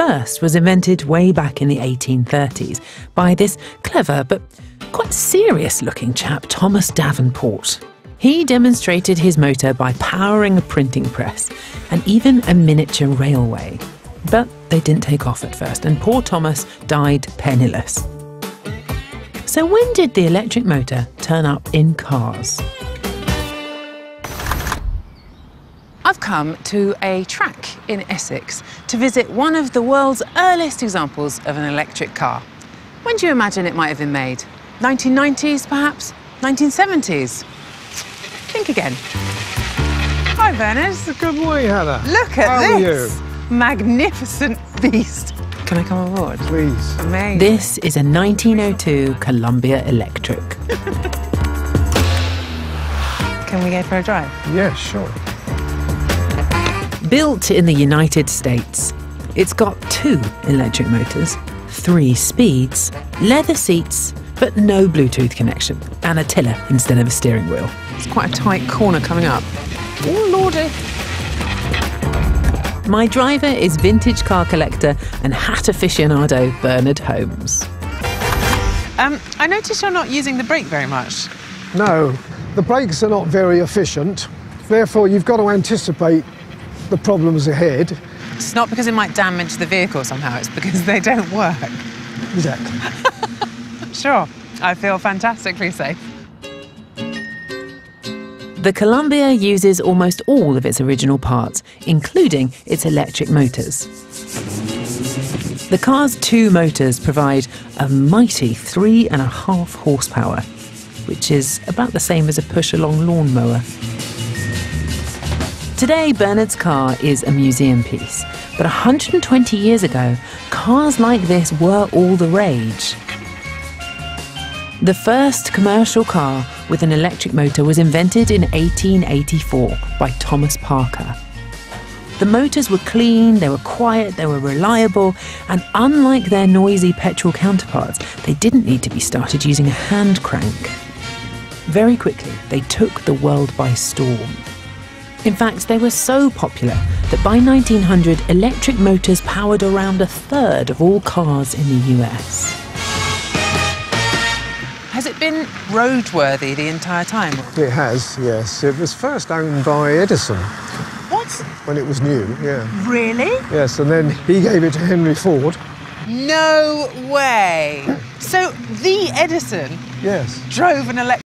First was invented way back in the 1830s by this clever but quite serious-looking chap, Thomas Davenport. He demonstrated his motor by powering a printing press and even a miniature railway. But they didn't take off at first, and poor Thomas died penniless. So when did the electric motor turn up in cars? I've come to a track in Essex to visit one of the world's earliest examples of an electric car. When do you imagine it might have been made? 1990s, perhaps? 1970s? Think again. Hi, Bernard. Good morning, Hannah. Look at How this are you? Magnificent beast. Can I come aboard? Please. Amazing. This is a 1902 Columbia Electric. Can we go for a drive? Yeah, sure. Built in the United States, it's got 2 electric motors, 3 speeds, leather seats, but no Bluetooth connection, and a tiller instead of a steering wheel. It's quite a tight corner coming up. Oh, lordy. My driver is vintage car collector and hat aficionado Bernard Holmes. I notice you're not using the brake very much. No, the brakes are not very efficient. Therefore, you've got to anticipate the problems ahead. It's not because it might damage the vehicle somehow, it's because they don't work. Exactly. Sure, I feel fantastically safe. The Columbia uses almost all of its original parts, including its electric motors. The car's 2 motors provide a mighty 3.5 horsepower, which is about the same as a push-along lawnmower. Today, Bernard's car is a museum piece, but 120 years ago, cars like this were all the rage. The first commercial car with an electric motor was invented in 1884 by Thomas Parker. The motors were clean, they were quiet, they were reliable, and unlike their noisy petrol counterparts, they didn't need to be started using a hand crank. Very quickly, they took the world by storm. In fact, they were so popular that by 1900, electric motors powered around 1/3 of all cars in the US. Has it been roadworthy the entire time? It has, yes. It was first owned by Edison. What? When it was new, yeah. Really? Yes, and then he gave it to Henry Ford. No way! So the Edison Yes. drove an electric